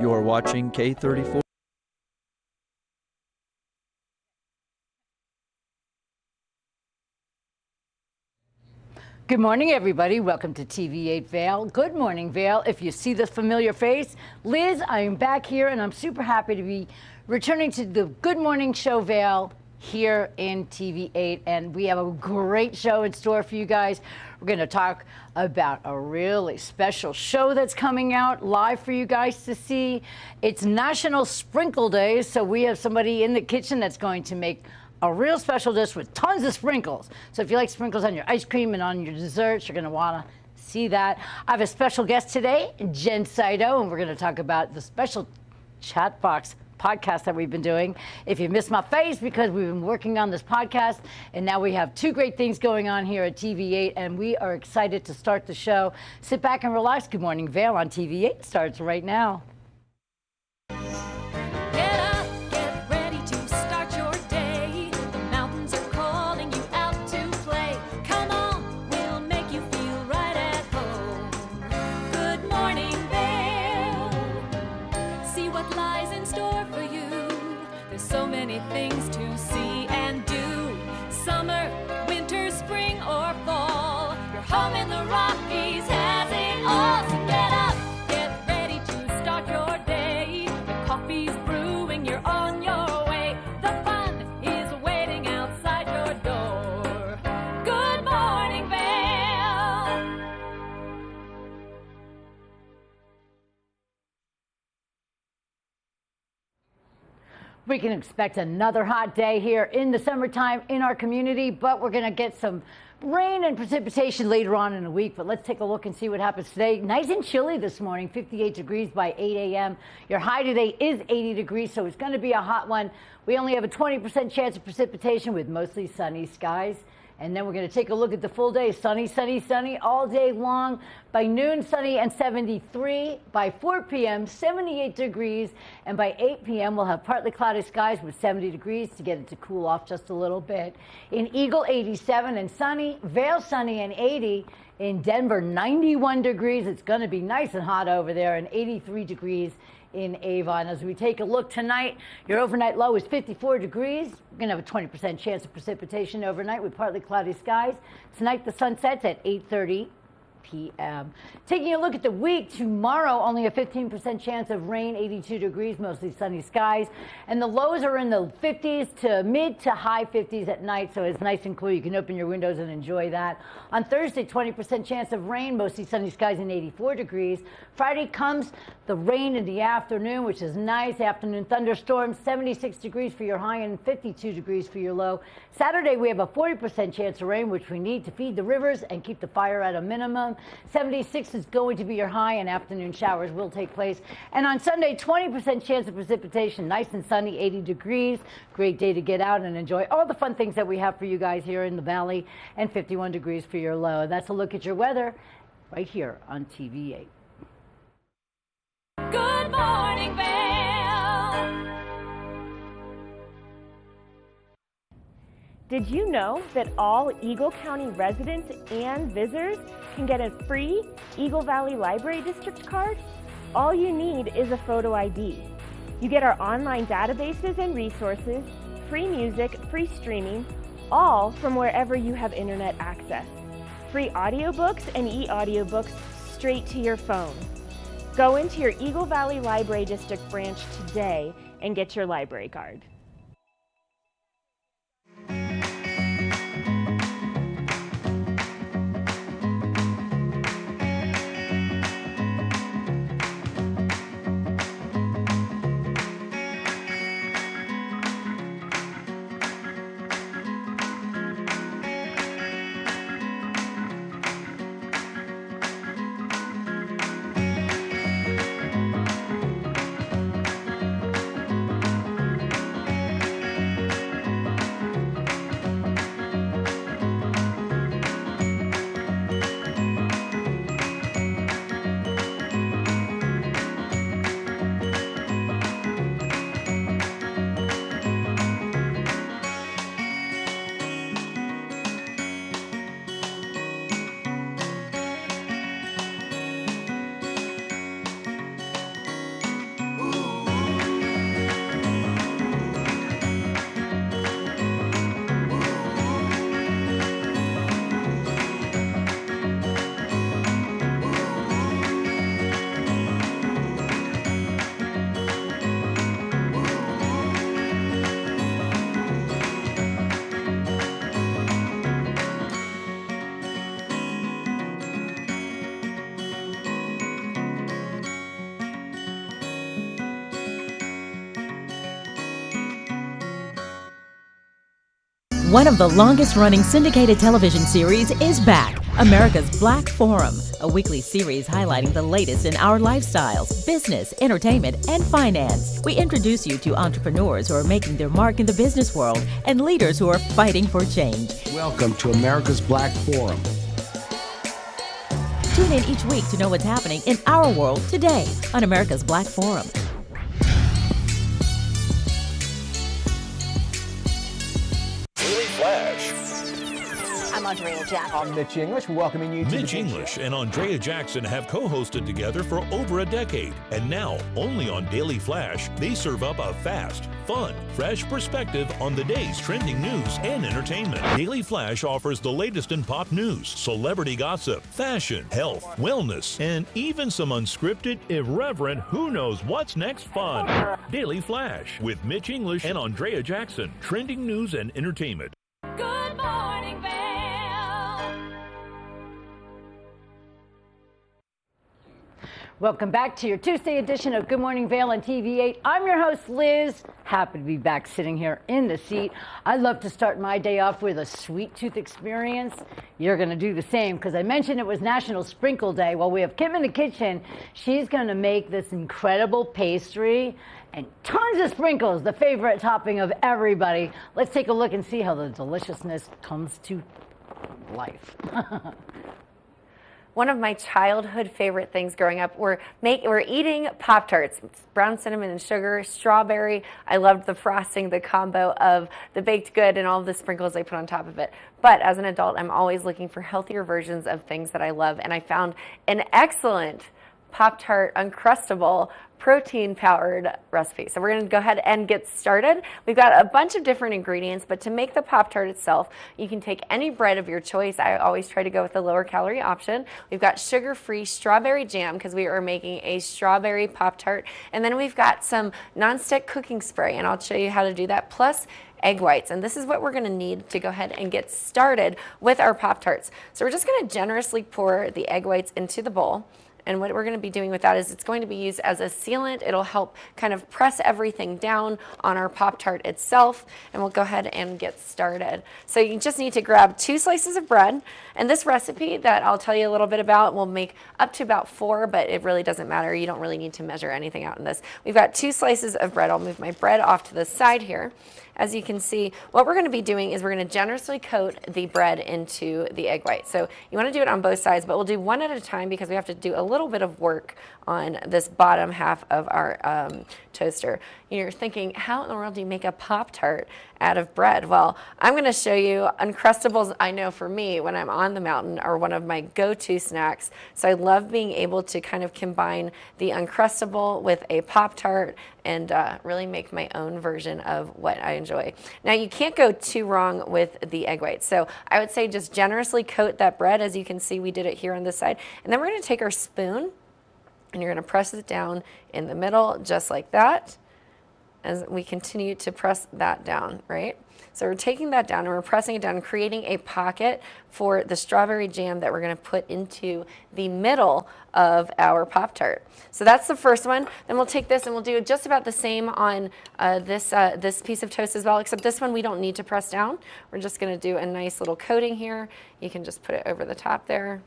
You are watching K34. Good morning, everybody. Welcome to TV8 Vail. Good morning, Vail. If you see this familiar face, Liz, I am back here, and I'm super happy to be returning to the Good Morning Show Vail here in TV8, and we have a great show in store for you guys. We're going to talk about a really special show that's coming out live for you guys to see. It's National Sprinkle Day, so we have somebody in the kitchen that's going to make a real special dish with tons of sprinkles. So if you like sprinkles on your ice cream and on your desserts, you're gonna wanna see that. I have a special guest today, Jen Saito, and we're gonna talk about the special chat box podcast that we've been doing. If you missed my face, because we've been working on this podcast, and now we have two great things going on here at TV8, and we are excited to start the show. Sit back and relax. Good Morning Vail on TV8 starts right now. Things to see and do. Summer, winter, spring, or fall. Your home in the Rockies has it all. So get up, get ready to start your day. The coffee's brewing, you're on your way. The fun is waiting outside your door. Good morning, Vail. We can expect another hot day here in the summertime in our community, but we're going to get some rain and precipitation later on in the week. But let's take a look and see what happens today. Nice and chilly this morning, 58 degrees by 8 a.m. Your high today is 80 degrees, so it's going to be a hot one. We only have a 20% chance of precipitation with mostly sunny skies. And then we're going to take a look at the full day. Sunny, sunny, sunny all day long. By noon, sunny and 73. By 4 p.m., 78 degrees. And by 8 p.m., we'll have partly cloudy skies with 70 degrees to get it to cool off just a little bit. In Eagle, 87 and sunny. Vail, sunny and 80. In Denver, 91 degrees. It's going to be nice and hot over there, and 83 degrees in Avon. As we take a look tonight, your overnight low is 54 degrees. We're going to have a 20% chance of precipitation overnight with partly cloudy skies. Tonight, the sun sets at 8:30 p.m. Taking a look at the week, tomorrow only a 15% chance of rain, 82 degrees, mostly sunny skies. And the lows are in the 50s to mid to high 50s at night, so it's nice and cool. You can open your windows and enjoy that. On Thursday, 20% chance of rain, mostly sunny skies and 84 degrees. Friday comes the rain in the afternoon, which is nice. Afternoon thunderstorms, 76 degrees for your high and 52 degrees for your low. Saturday, we have a 40% chance of rain, which we need to feed the rivers and keep the fire at a minimum. 76 is going to be your high, and afternoon showers will take place. And on Sunday, 20% chance of precipitation, nice and sunny, 80 degrees. Great day to get out and enjoy all the fun things that we have for you guys here in the valley, and 51 degrees for your low. And that's a look at your weather right here on TV8. Good morning, Vail. Did you know that all Eagle County residents and visitors can get a free Eagle Valley Library District card? All you need is a photo ID. You get our online databases and resources, free music, free streaming, all from wherever you have internet access. Free audiobooks and e-audiobooks straight to your phone. Go into your Eagle Valley Library District branch today and get your library card. One of the longest-running syndicated television series is back, America's Black Forum, a weekly series highlighting the latest in our lifestyles, business, entertainment, and finance. We introduce you to entrepreneurs who are making their mark in the business world and leaders who are fighting for change. Welcome to America's Black Forum. Tune in each week to know what's happening in our world today on America's Black Forum. I'm Andrea Jackson. I'm Mitch English, welcoming you to Mitch English and Andrea Jackson have co-hosted together for over a decade. And now, only on Daily Flash, they serve up a fast, fun, fresh perspective on the day's trending news and entertainment. Daily Flash offers the latest in pop news, celebrity gossip, fashion, health, wellness, and even some unscripted, irreverent, who knows what's next fun. Daily Flash with Mitch English and Andrea Jackson. Trending news and entertainment. Good morning, Vail. Welcome back to your Tuesday edition of Good Morning Vail on TV8. I'm your host, Liz. Happy to be back sitting here in the seat. I love to start my day off with a sweet tooth experience. You're going to do the same because I mentioned it was National Sprinkle Day. Well, we have Kim in the kitchen. She's going to make this incredible pastry and tons of sprinkles, the favorite topping of everybody. Let's take a look and see how the deliciousness comes to life. One of my childhood favorite things growing up were eating Pop-Tarts, brown cinnamon and sugar, strawberry. I loved the frosting, the combo of the baked good and all of the sprinkles I put on top of it. But as an adult, I'm always looking for healthier versions of things that I love, and I found an excellent Pop-Tart Uncrustable protein-powered recipe. So we're going to go ahead and get started. We've got a bunch of different ingredients, but to make the Pop-Tart itself, you can take any bread of your choice. I always try to go with the lower calorie option. We've got sugar-free strawberry jam because we are making a strawberry Pop-Tart. And then we've got some nonstick cooking spray, and I'll show you how to do that, plus egg whites. And this is what we're going to need to go ahead and get started with our Pop-Tarts. So we're just going to generously pour the egg whites into the bowl. And what we're going to be doing with that is it's going to be used as a sealant. It'll help kind of press everything down on our Pop-Tart itself. And we'll go ahead and get started. So you just need to grab 2 slices of bread. And this recipe that I'll tell you a little bit about will make up to about 4, but it really doesn't matter. You don't really need to measure anything out in this. We've got 2 slices of bread. I'll move my bread off to the side here. As you can see, what we're going to be doing is we're going to generously coat the bread into the egg white. So you want to do it on both sides, but we'll do one at a time because we have to do a little bit of work on this bottom half of our toaster. You're thinking, how in the world do you make a Pop-Tart out of bread? Well, I'm going to show you Uncrustables. I know for me, when I'm on the mountain, are one of my go-to snacks. So I love being able to kind of combine the Uncrustable with a Pop-Tart and really make my own version of what I enjoy. Now, you can't go too wrong with the egg whites. So I would say just generously coat that bread. As you can see, we did it here on this side. And then we're going to take our spoon and you're going to press it down in the middle just like that as we continue to press that down, right? So we're taking that down and we're pressing it down, creating a pocket for the strawberry jam that we're going to put into the middle of our Pop-Tart. So that's the first one. Then we'll take this and we'll do just about the same on this piece of toast as well, except this one we don't need to press down. We're just going to do a nice little coating here. You can just put it over the top there.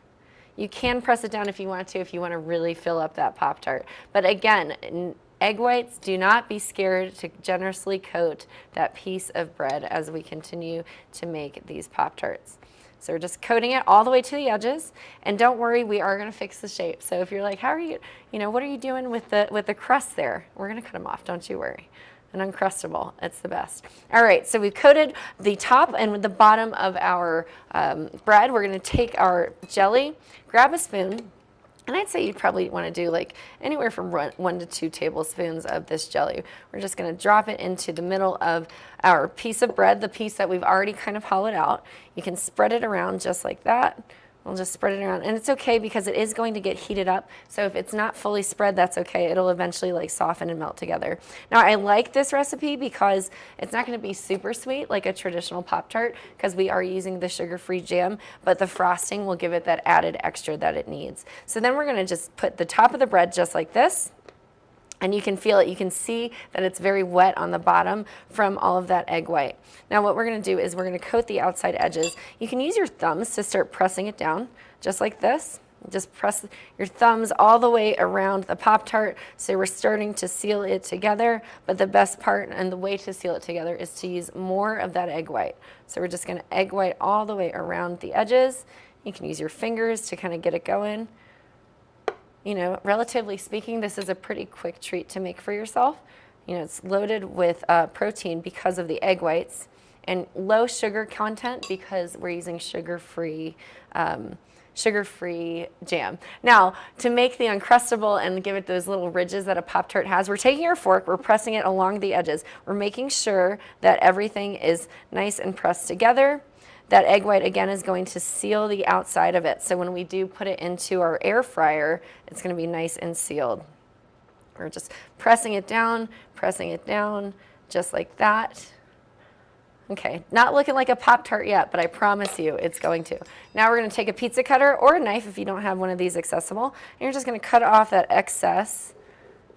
You can press it down if you want to really fill up that Pop-Tart. But again, egg whites, do not be scared to generously coat that piece of bread as we continue to make these Pop-Tarts. So we're just coating it all the way to the edges, and don't worry, we are going to fix the shape. So if you're like, how are you, what are you doing with the crust there? We're going to cut them off, don't you worry. An Uncrustable, it's the best. All right, so we've coated the top and the bottom of our bread. We're going to take our jelly, grab a spoon, and I'd say you'd probably want to do like anywhere from 1 to 2 tablespoons of this jelly. We're just going to drop it into the middle of our piece of bread, the piece that we've already kind of hollowed out. You can spread it around just like that. We'll just spread it around, and it's okay because it is going to get heated up. So if it's not fully spread, that's okay. It'll eventually like soften and melt together. Now I like this recipe because it's not going to be super sweet like a traditional Pop-Tart because we are using the sugar-free jam, but the frosting will give it that added extra that it needs. So then we're going to just put the top of the bread just like this. And you can feel it. You can see that it's very wet on the bottom from all of that egg white. Now what we're going to do is we're going to coat the outside edges. You can use your thumbs to start pressing it down, just like this. Just press your thumbs all the way around the Pop-Tart, so we're starting to seal it together. But the best part and the way to seal it together is to use more of that egg white. So we're just going to egg white all the way around the edges. You can use your fingers to kind of get it going. You know, relatively speaking, this is a pretty quick treat to make for yourself. You know, it's loaded with protein because of the egg whites, and low sugar content because we're using sugar-free jam. Now, to make the Uncrustable and give it those little ridges that a Pop-Tart has, we're taking our fork, we're pressing it along the edges. We're making sure that everything is nice and pressed together. That egg white, again, is going to seal the outside of it. So when we do put it into our air fryer, it's going to be nice and sealed. We're just pressing it down, just like that. Okay, not looking like a Pop-Tart yet, but I promise you it's going to. Now we're going to take a pizza cutter or a knife if you don't have one of these accessible, and you're just going to cut off that excess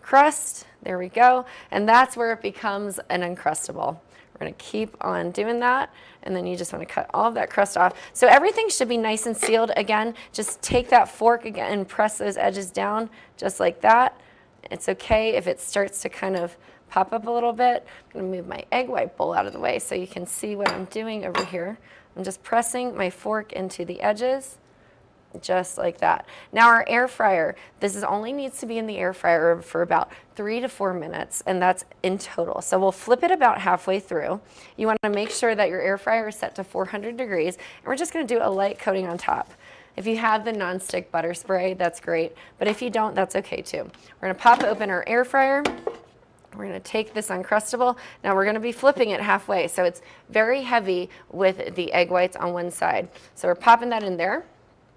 crust. There we go. And that's where it becomes an Uncrustable. We're going to keep on doing that, and then you just want to cut all of that crust off. So everything should be nice and sealed. Again, just take that fork again and press those edges down just like that. It's okay if it starts to kind of pop up a little bit. I'm going to move my egg white bowl out of the way so you can see what I'm doing over here. I'm just pressing my fork into the edges, just like that. Now our air fryer, only needs to be in the air fryer for about 3 to 4 minutes, and that's in total. So we'll flip it about halfway through. You want to make sure that your air fryer is set to 400 degrees, and we're just going to do a light coating on top. If you have the nonstick butter spray, that's great, but if you don't, that's okay too. We're going to pop open our air fryer. We're going to take this Uncrustable. Now we're going to be flipping it halfway, so it's very heavy with the egg whites on one side. So we're popping that in there.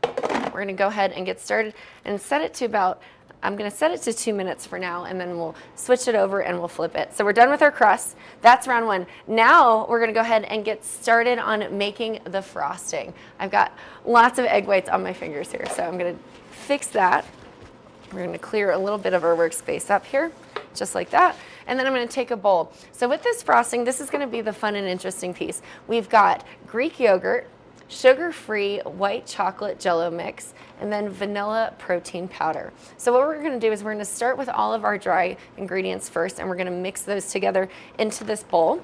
We're going to go ahead and get started and set it to about, I'm going to set it to 2 minutes for now, and then we'll switch it over and we'll flip it. So we're done with our crust. That's round one. Now we're going to go ahead and get started on making the frosting. I've got lots of egg whites on my fingers here, so I'm going to fix that. We're going to clear a little bit of our workspace up here, just like that. And then I'm going to take a bowl. So with this frosting, this is going to be the fun and interesting piece. We've got Greek yogurt, sugar-free white chocolate Jell-O mix, and then vanilla protein powder. So what we're going to do is we're going to start with all of our dry ingredients first, and we're going to mix those together into this bowl.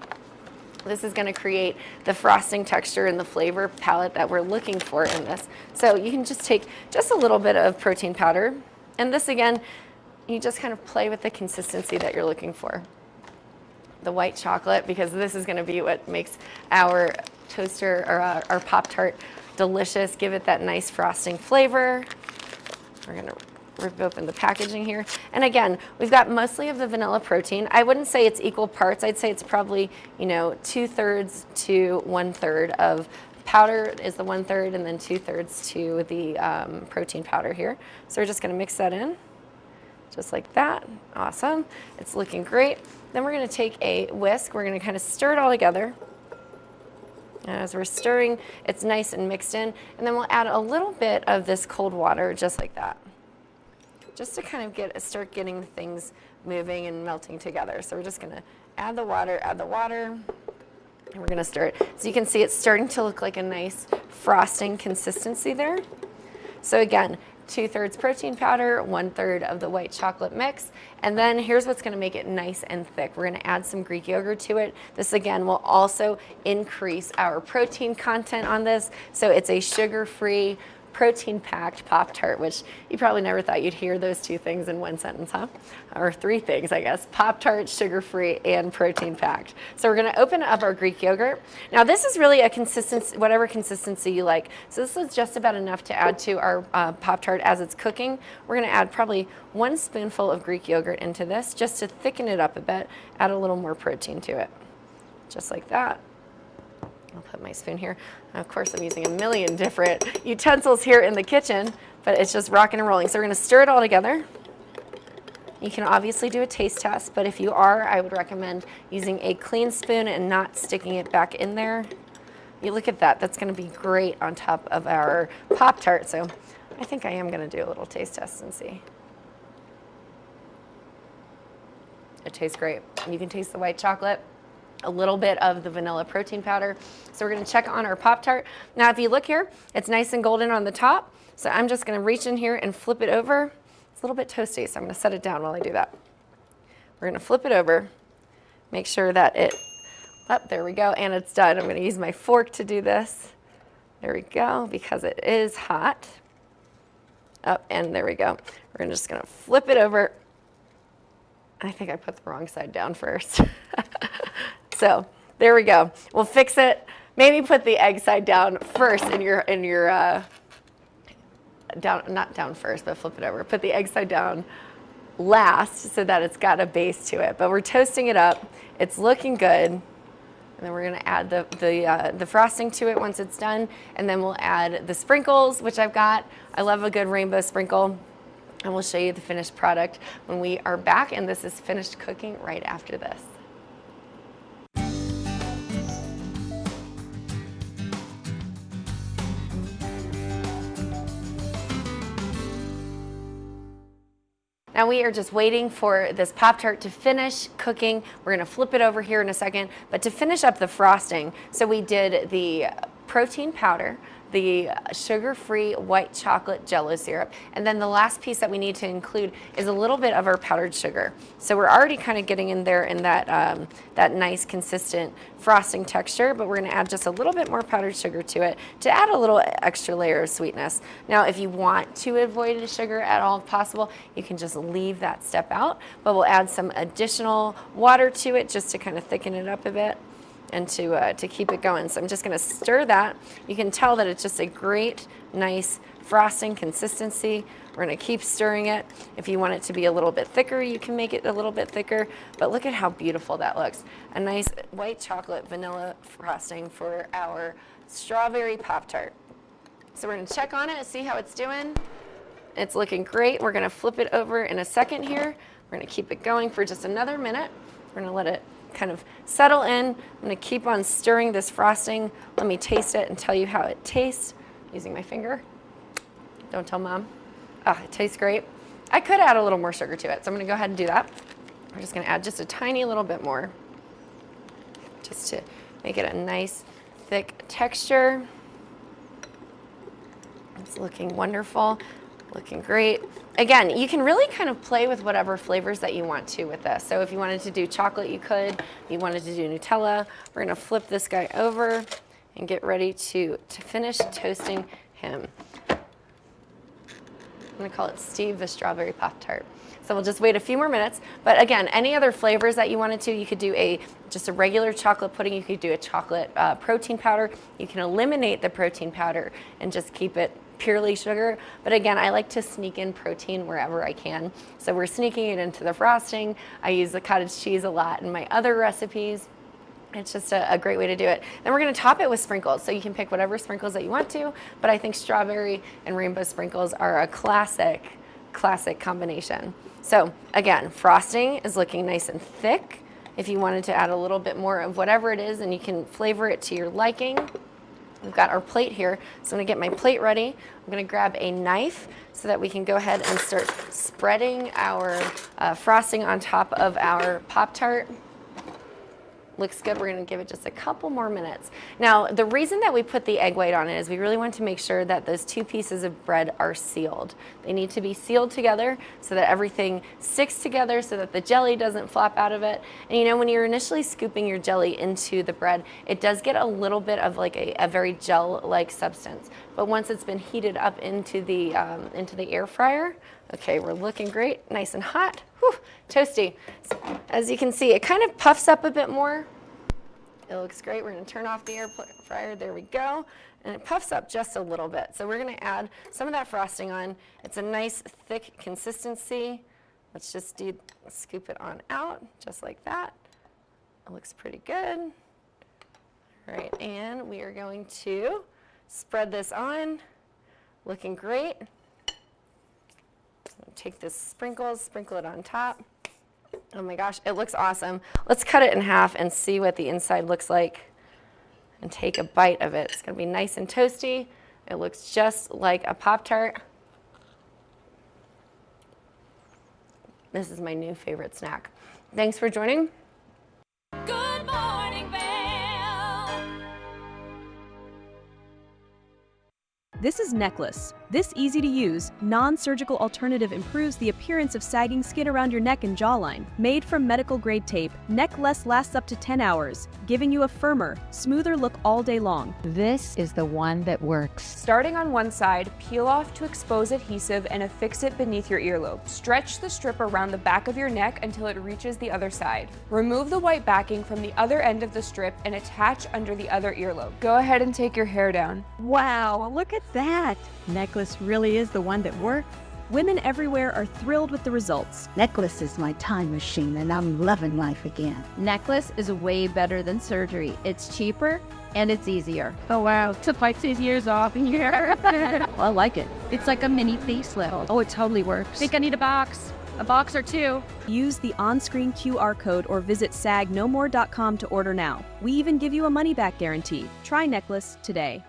This is going to create the frosting texture and the flavor palette that we're looking for in this. So you can just take just a little bit of protein powder, and this again, you just kind of play with the consistency that you're looking for. The white chocolate, because this is going to be what makes our toaster or our Pop-Tart delicious. Give it that nice frosting flavor. We're going to rip open the packaging here. And again, we've got mostly of the vanilla protein. I wouldn't say it's equal parts. I'd say it's probably, 2/3 to 1/3 of powder is the 1/3, and then 2/3 to the protein powder here. So we're just going to mix that in. Just like that. Awesome. It's looking great. Then we're going to take a whisk. We're going to kind of stir it all together. And as we're stirring, it's nice and mixed in. And then we'll add a little bit of this cold water, just like that. Just to kind of start getting things moving and melting together. So we're just going to add the water, and we're going to stir it. So you can see it's starting to look like a nice frosting consistency there. So again, 2/3 protein powder, 1/3 of the white chocolate mix. And then here's what's going to make it nice and thick. We're going to add some Greek yogurt to it. This again will also increase our protein content on this. So it's a sugar-free, protein-packed Pop-Tart, which you probably never thought you'd hear those two things in one sentence, huh? Or three things, I guess. Pop-Tart, sugar-free, and protein-packed. So we're going to open up our Greek yogurt. Now this is really a consistency, whatever consistency you like. So this is just about enough to add to our Pop-Tart as it's cooking. We're going to add probably 1 spoonful of Greek yogurt into this just to thicken it up a bit, add a little more protein to it. Just like that. I'll put my spoon here. Of course, I'm using a million different utensils here in the kitchen, but it's just rocking and rolling. So we're going to stir it all together. You can obviously do a taste test, but if you are, I would recommend using a clean spoon and not sticking it back in there. You look at that. That's going to be great on top of our Pop-Tart. So I think I am going to do a little taste test and see. It tastes great. And you can taste the white chocolate, a little bit of the vanilla protein powder. So we're gonna check on our Pop-Tart. Now if you look here, it's nice and golden on the top. So I'm just gonna reach in here and flip it over. It's a little bit toasty, so I'm gonna set it down while I do that. We're gonna flip it over, make sure that there we go, and it's done. I'm gonna use my fork to do this. There we go, because it is hot. And there we go. We're just gonna flip it over. I think I put the wrong side down first. So there we go. We'll fix it. Maybe put the egg side down first in your not down first, but flip it over. Put the egg side down last so that it's got a base to it. But we're toasting it up. It's looking good. And then we're gonna add the frosting to it once it's done. And then we'll add the sprinkles, which I've got. I love a good rainbow sprinkle. And we'll show you the finished product when we are back. And this is finished cooking right after this. Now we are just waiting for this Pop-Tart to finish cooking. We're gonna flip it over here in a second, but to finish up the frosting, so we did the protein powder, the sugar-free white chocolate Jell-O syrup, and then the last piece that we need to include is a little bit of our powdered sugar. So we're already kind of getting in there in that, that nice consistent frosting texture, but we're gonna add just a little bit more powdered sugar to it to add a little extra layer of sweetness. Now, if you want to avoid the sugar at all possible, you can just leave that step out, but we'll add some additional water to it just to kind of thicken it up a bit and to keep it going. So I'm just gonna stir that. You can tell that it's just a great, nice frosting consistency. We're gonna keep stirring it. If you want it to be a little bit thicker, you can make it a little bit thicker, but look at how beautiful that looks. A nice white chocolate vanilla frosting for our strawberry Pop-Tart. So we're gonna check on it and see how it's doing. It's looking great. We're gonna flip it over in a second here. We're gonna keep it going for just another minute. We're gonna let it kind of settle in. I'm gonna keep on stirring this frosting. Let me taste it and tell you how it tastes using my finger. Don't tell Mom. Ah, it tastes great. I could add a little more sugar to it, so I'm gonna go ahead and do that. We're just gonna add just a tiny little bit more just to make it a nice thick texture. It's looking wonderful, looking great. Again, you can really kind of play with whatever flavors that you want to with this. So if you wanted to do chocolate, you could. If you wanted to do Nutella, we're gonna flip this guy over and get ready to finish toasting him. I'm gonna call it Steve the Strawberry Pop-Tart. So we'll just wait a few more minutes. But again, any other flavors that you wanted to, you could do just a regular chocolate pudding. You could do a chocolate protein powder. You can eliminate the protein powder and just keep it purely sugar. But again, I like to sneak in protein wherever I can. So we're sneaking it into the frosting. I use the cottage cheese a lot in my other recipes. It's just a great way to do it. Then we're gonna top it with sprinkles. So you can pick whatever sprinkles that you want to, but I think strawberry and rainbow sprinkles are a classic combination. So again, frosting is looking nice and thick. If you wanted to add a little bit more of whatever it is, and you can flavor it to your liking. We've got our plate here, so I'm gonna get my plate ready. I'm gonna grab a knife so that we can go ahead and start spreading our frosting on top of our Pop-Tart. Looks good. We're gonna give it just a couple more minutes. Now, the reason that we put the egg white on it is we really want to make sure that those two pieces of bread are sealed. They need to be sealed together so that everything sticks together so that the jelly doesn't flop out of it. And you know, when you're initially scooping your jelly into the bread, it does get a little bit of like a very gel-like substance. But once it's been heated up into the air fryer, okay, we're looking great, nice and hot. Whew, toasty. So, as you can see, it kind of puffs up a bit more. It looks great. We're gonna turn off the air fryer. There we go. And it puffs up just a little bit. So we're gonna add some of that frosting on. It's a nice thick consistency. Let's just scoop it on out, just like that. It looks pretty good. All right, and we are going to spread this on. Looking great. Take this sprinkle it on top. Oh my gosh, it looks awesome. Let's cut it in half and see what the inside looks like and take a bite of it. It's gonna be nice and toasty. It looks just like a Pop-Tart. This is my new favorite snack. Thanks for joining. Good morning, Vail. This is Necklace. This easy-to-use, non-surgical alternative improves the appearance of sagging skin around your neck and jawline. Made from medical-grade tape, Necklace lasts up to 10 hours, giving you a firmer, smoother look all day long. This is the one that works. Starting on one side, peel off to expose adhesive and affix it beneath your earlobe. Stretch the strip around the back of your neck until it reaches the other side. Remove the white backing from the other end of the strip and attach under the other earlobe. Go ahead and take your hair down. Wow, look at that! Necklace really is the one that works. Women everywhere are thrilled with the results. Necklace is my time machine, and I'm loving life again. Necklace is way better than surgery. It's cheaper and it's easier. Oh wow, took like 6 years off here. I like it. It's like a mini facelift. Oh, it totally works. I think I need a box or two. Use the on-screen QR code or visit sagnomore.com to order now. We even give you a money-back guarantee. Try Necklace today.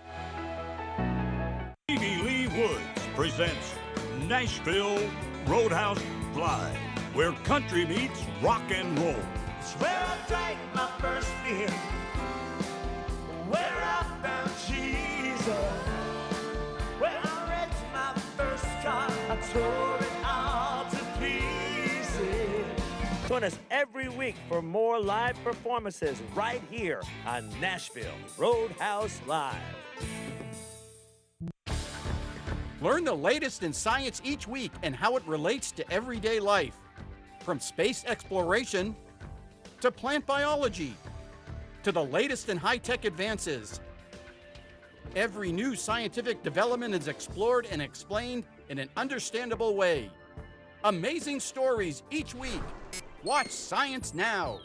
Stevie Lee Woods presents Nashville Roadhouse Live, where country meets rock and roll. It's where I drank my first beer, where I found Jesus, where I wrecked my first car, I tore it all to pieces. Join us every week for more live performances right here on Nashville Roadhouse Live. Learn the latest in science each week and how it relates to everyday life. From space exploration to plant biology to the latest in high-tech advances. Every new scientific development is explored and explained in an understandable way. Amazing stories each week. Watch Science Now.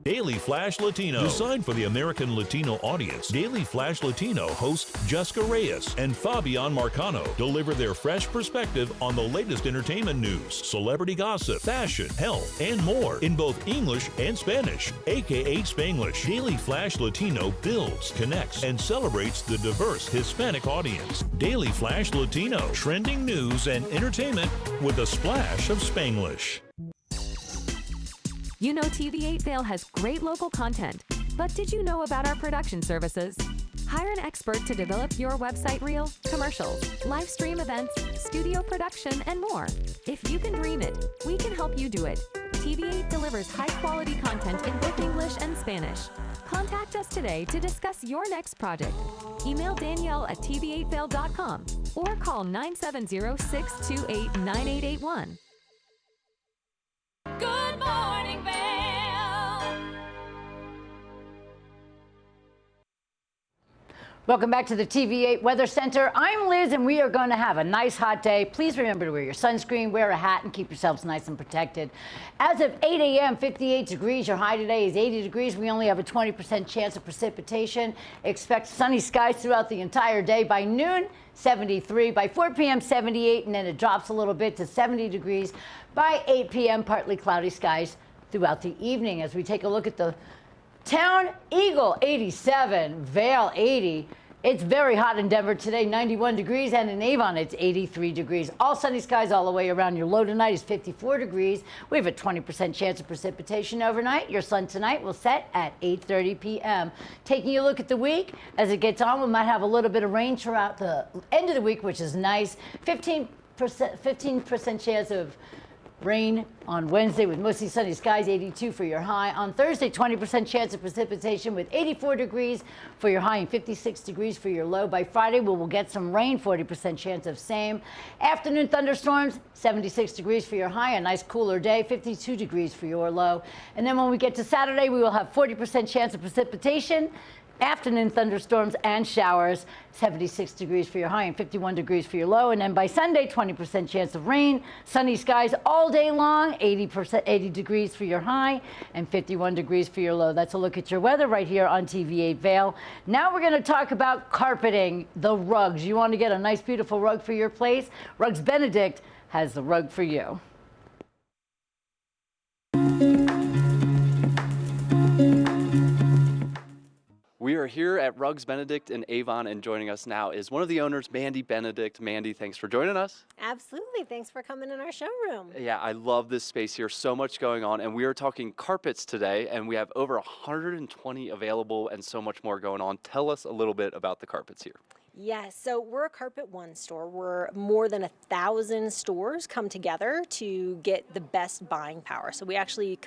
Daily Flash Latino. Designed for the American Latino audience, Daily Flash Latino hosts Jessica Reyes and Fabian Marcano deliver their fresh perspective on the latest entertainment news, celebrity gossip, fashion, health, and more in both English and Spanish, aka Spanglish. Daily Flash Latino builds, connects, and celebrates the diverse Hispanic audience. Daily Flash Latino, trending news and entertainment with a splash of Spanglish. You know TV8 Vail has great local content, but did you know about our production services? Hire an expert to develop your website reel, commercials, live stream events, studio production, and more. If you can dream it, we can help you do it. TV8 delivers high-quality content in both English and Spanish. Contact us today to discuss your next project. Email Danielle at tv8vail.com or call 970-628-9881. Good morning, Vail. Welcome back to the TV8 Weather Center. I'm Liz, and we are going to have a nice hot day. Please remember to wear your sunscreen, wear a hat, and keep yourselves nice and protected. As of 8 a.m., 58 degrees. Your high today is 80 degrees. We only have a 20% chance of precipitation. Expect sunny skies throughout the entire day. By noon, 73. By 4 p.m., 78, and then it drops a little bit to 70 degrees. By 8 p.m., partly cloudy skies throughout the evening. As we take a look at the town, Eagle 87, Vail 80. It's very hot in Denver today, 91 degrees, and in Avon it's 83 degrees. All sunny skies all the way around. Your low tonight is 54 degrees. We have a 20% chance of precipitation overnight. Your sun tonight will set at 8:30 p.m. Taking a look at the week, as it gets on, we might have a little bit of rain throughout the end of the week, which is nice. 15% chance of rain on Wednesday with mostly sunny skies, 82 for your high. On Thursday, 20% chance of precipitation with 84 degrees for your high and 56 degrees for your low. By Friday, we will get some rain, 40% chance of same. Afternoon thunderstorms, 76 degrees for your high, a nice cooler day, 52 degrees for your low. And then when we get to Saturday, we will have 40% chance of precipitation, afternoon thunderstorms and showers, 76 degrees for your high and 51 degrees for your low. And then by Sunday, 20% chance of rain, sunny skies all day long, 80 degrees for your high and 51 degrees for your low. That's a look at your weather right here on TV8 Vail. Now we're going to talk about carpeting, the rugs. You want to get a nice, beautiful rug for your place? Rugs Benedict has the rug for you. We are are here at Rugs Benedict in Avon, and joining us now is one of the owners, Mandy Benedict. Mandy, thanks for joining us. Absolutely. Thanks for coming in our showroom. Yeah, I love this space here. So much going on, and we are talking carpets today, and we have over 120 available and so much more going on. Tell us a little bit about the carpets here. Yes, so we're a Carpet One store. We're more than 1,000 stores come together to get the best buying power. So we actually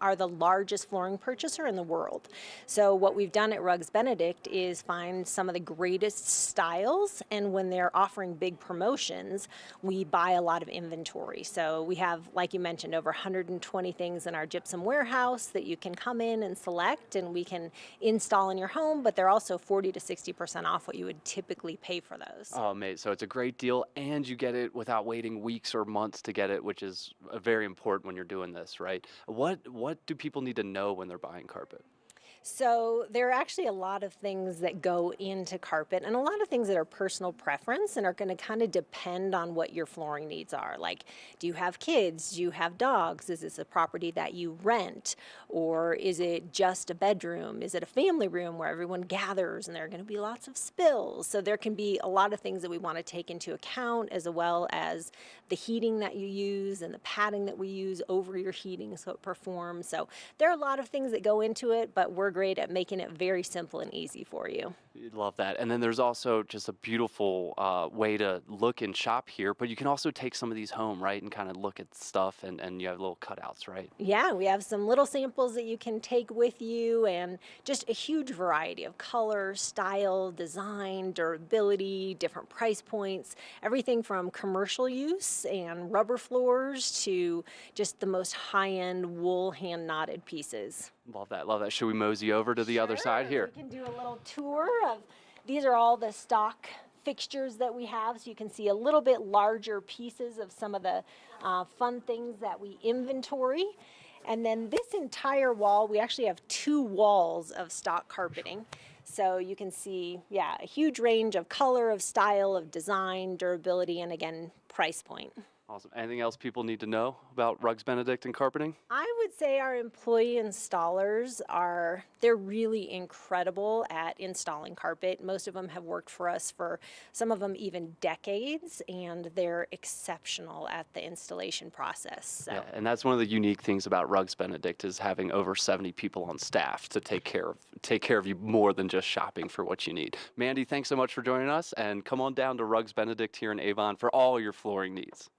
are the largest flooring purchaser in the world. So what we've done at Rugs Benedict is find some of the greatest styles, and when they're offering big promotions, we buy a lot of inventory. So we have, like you mentioned, over 120 things in our gypsum warehouse that you can come in and select and we can install in your home, but they're also 40 to 60% off what you would typically pay for those. Oh, mate, so it's a great deal, and you get it without waiting weeks or months to get it, which is very important when you're doing this, right? What do people need to know when they're buying carpet? So there are actually a lot of things that go into carpet and a lot of things that are personal preference and are going to kind of depend on what your flooring needs are. Like, do you have kids? Do you have dogs? Is this a property that you rent? Or is it just a bedroom? Is it a family room where everyone gathers and there are going to be lots of spills? So there can be a lot of things that we want to take into account, as well as the heating that you use and the padding that we use over your heating so it performs. So there are a lot of things that go into it, but we're great at making it very simple and easy for you. Love that. And then there's also just a beautiful way to look and shop here, but you can also take some of these home, right, and kind of look at stuff, and you have little cutouts, right? Yeah, we have some little samples that you can take with you, and just a huge variety of color, style, design, durability, different price points, everything from commercial use and rubber floors to just the most high-end wool hand-knotted pieces. Love that, love that. Should we mosey over to the other side here? We can do a little tour of, these are all the stock fixtures that we have, so you can see a little bit larger pieces of some of the fun things that we inventory. And then this entire wall, we actually have 2 walls of stock carpeting. So you can see, yeah, a huge range of color, of style, of design, durability, and again, price point. Awesome. Anything else people need to know about Rugs Benedict and carpeting? I would say our employee installers they're really incredible at installing carpet. Most of them have worked for us for, some of them even decades, and they're exceptional at the installation process. So. Yeah, and that's one of the unique things about Rugs Benedict is having over 70 people on staff to take care of you more than just shopping for what you need. Mandy, thanks so much for joining us, and come on down to Rugs Benedict here in Avon for all your flooring needs.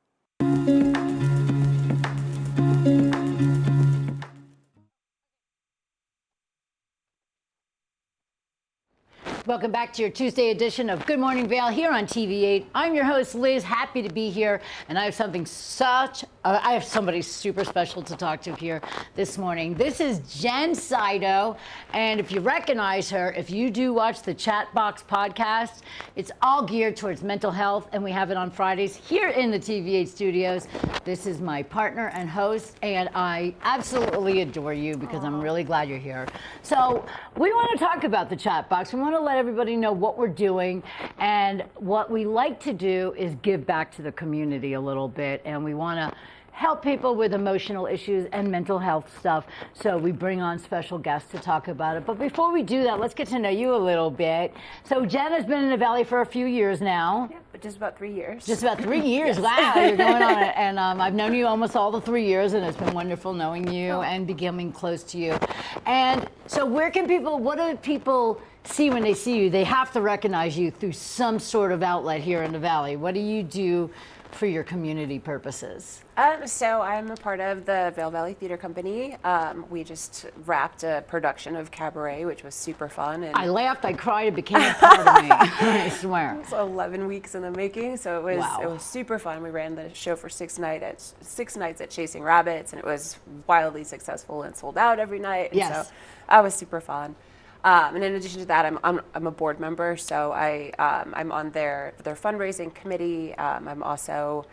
Welcome back to your Tuesday edition of Good Morning Vail here on TV8. I'm your host, Liz. Happy to be here, and I have I have somebody super special to talk to here this morning. This is Jen Sido, and if you recognize her, if you do watch the Chat Box podcast, it's all geared towards mental health, and we have it on Fridays here in the TV8 studios. This is my partner and host, and I absolutely adore you because I'm really glad you're here. So we want to talk about the Chat Box. We want to let everybody know what we're doing, and what we like to do is give back to the community a little bit, and we want to help people with emotional issues and mental health stuff. So we bring on special guests to talk about it. But before we do that, let's get to know you a little bit. So Jen has been in the Valley for a few years now. Yeah, but just about 3 years. Just about 3 years. Yes. Wow, you're going on it. And I've known you almost all the 3 years, and it's been wonderful knowing you and becoming close to you. And so what do people see when they see you? They have to recognize you through some sort of outlet here in the Valley. What do you do for your community purposes? So I'm a part of the Vail Valley Theater Company. We just wrapped a production of Cabaret, which was super fun. And I laughed, I cried, it became a part of me, I swear. It's 11 weeks in the making, so it was super fun. We ran the show for 6 nights at Chasing Rabbits, and it was wildly successful and sold out every night. And yes. So that was super fun. And in addition to that, I'm a board member, so I'm on their fundraising committee. I'm also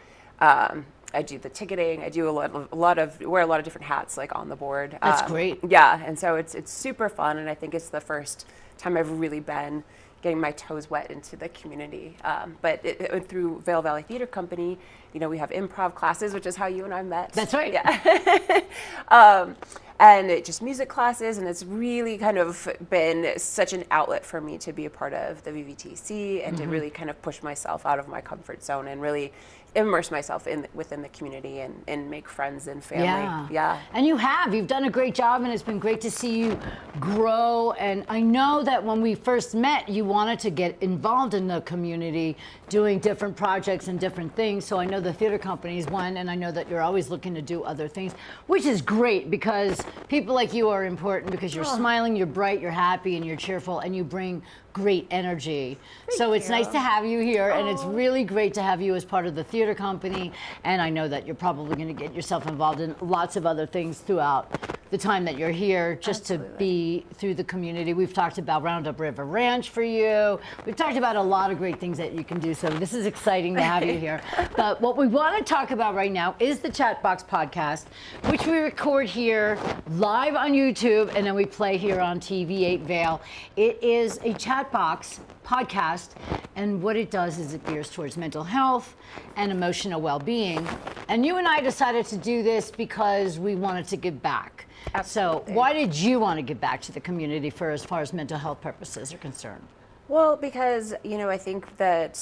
I do the ticketing. I do wear a lot of different hats like on the board. That's great. Yeah, and so it's super fun, and I think it's the first time I've really been getting my toes wet into the community. But through Vail Valley Theater Company, you know, we have improv classes, which is how you and I met. That's right. Yeah. And just music classes, and it's really kind of been such an outlet for me to be a part of the VVTC and to really kind of push myself out of my comfort zone and really immerse myself within the community and make friends and family. Yeah. And you've done a great job, and it's been great to see you grow. And I know that when we first met, you wanted to get involved in the community, doing different projects and different things. So I know the theater company is one, and I know that you're always looking to do other things, which is great because people like you are important because you're smiling, you're bright, you're happy, and you're cheerful, and you bring great energy. So it's nice to have you here, and it's really great to have you as part of the theater company. And I know that you're probably going to get yourself involved in lots of other things throughout the time that you're here, just to be through the community. We've talked about Roundup River Ranch for you. We've talked about a lot of great things that you can do. So this is exciting to have you here. But what we want to talk about right now is the Chatbox podcast, which we record here live on YouTube, and then we play here on TV8 Vail. It is a Chatbox podcast, and what it does is it gears towards mental health and emotional well-being. And you and I decided to do this because we wanted to give back. Absolutely. So why did you want to give back to the community for as far as mental health purposes are concerned? Well, because, you know, I think that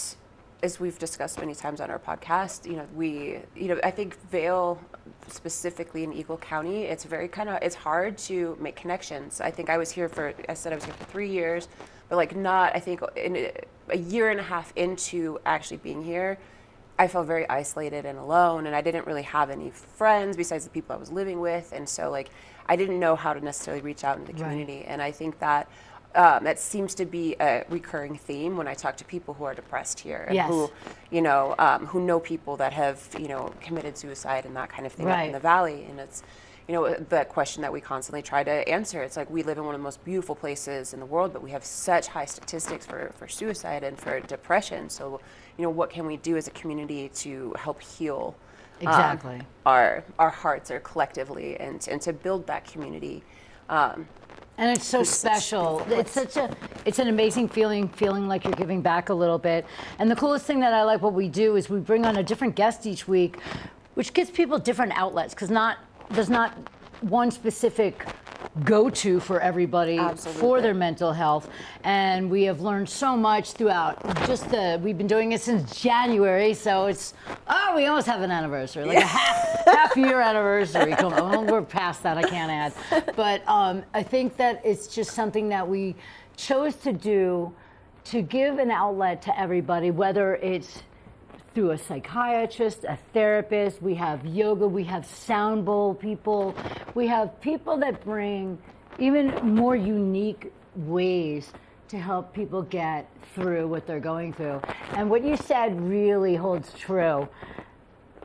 as we've discussed many times on our podcast, I think Vail, specifically in Eagle County, it's it's hard to make connections. I think I was here for 3 years, but I think in a year and a half into actually being here, I felt very isolated and alone, and I didn't really have any friends besides the people I was living with, and so I didn't know how to necessarily reach out in the community. And I think that that seems to be a recurring theme when I talk to people who are depressed here, and who know people that have committed suicide and that kind of thing up in the valley. And it's the question that we constantly try to answer. It's like, we live in one of the most beautiful places in the world, but we have such high statistics for suicide and for depression. So what can we do as a community to help heal our hearts or collectively and to build that community? And it's so special. It's an amazing feeling like you're giving back a little bit. And the coolest thing that I like what we do is we bring on a different guest each week, which gives people different outlets, because there's not one specific go-to for everybody for their mental health. And we have learned so much throughout we've been doing it since January, so we almost have an anniversary, like a half year anniversary. We're past that, I can't add. But I think that it's just something that we chose to do to give an outlet to everybody, whether it's through a psychiatrist, a therapist, we have yoga, we have sound bowl people, we have people that bring even more unique ways to help people get through what they're going through. And what you said really holds true.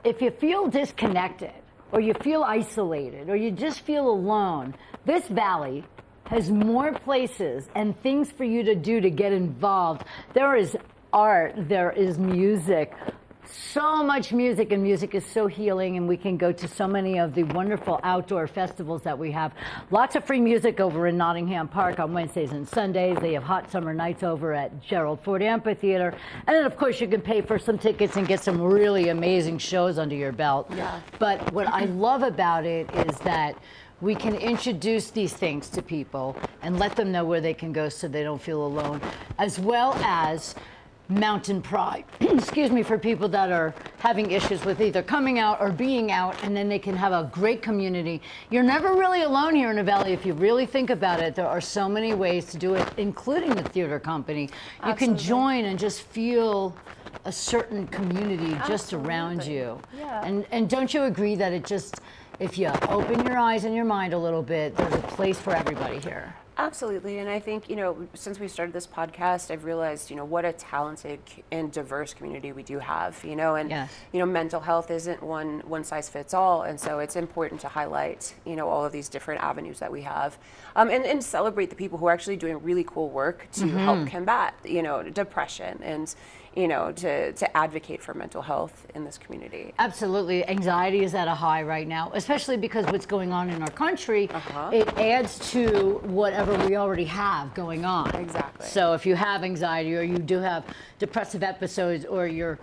If you feel disconnected, or you feel isolated, or you just feel alone, this valley has more places and things for you to do to get involved. There is art, there is music, so much music, and music is so healing, and we can go to so many of the wonderful outdoor festivals that we have. Lots of free music over in Nottingham Park on Wednesdays and Sundays. They have hot summer nights over at Gerald Ford Amphitheater. And then, of course, you can pay for some tickets and get some really amazing shows under your belt. Yeah. But what I love about it is that we can introduce these things to people and let them know where they can go so they don't feel alone, as well as Mountain Pride, excuse me, for people that are having issues with either coming out or being out, and then they can have a great community. You're never really alone here in the Valley if you really think about it. There are so many ways to do it, including the theater company. You can join and just feel a certain community just around you. Yeah. And don't you agree that if you open your eyes and your mind a little bit, there's a place for everybody here? Absolutely, and I think, since we started this podcast, I've realized, what a talented and diverse community we do have, and, mental health isn't one size fits all, and so it's important to highlight, all of these different avenues that we have, and celebrate the people who are actually doing really cool work to help combat, depression and to advocate for mental health in this community. Absolutely. Anxiety is at a high right now, especially because what's going on in our country, it adds to whatever we already have going on. Exactly. So if you have anxiety or you do have depressive episodes or you're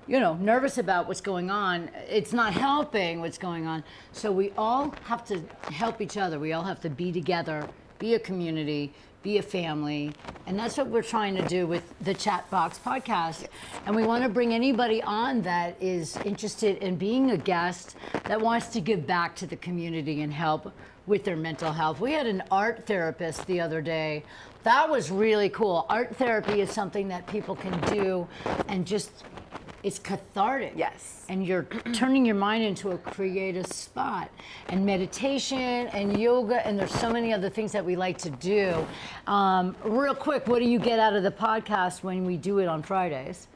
nervous about what's going on, it's not helping what's going on. So we all have to help each other. We all have to be together, be a community, be a family, and that's what we're trying to do with the Chat Box podcast. And we want to bring anybody on that is interested in being a guest that wants to give back to the community and help with their mental health. We had an art therapist the other day. That was really cool. Art therapy is something that people can do and just, it's cathartic. Yes. And you're turning your mind into a creative spot. And meditation and yoga, and there's so many other things that we like to do. Real quick, what do you get out of the podcast when we do it on Fridays?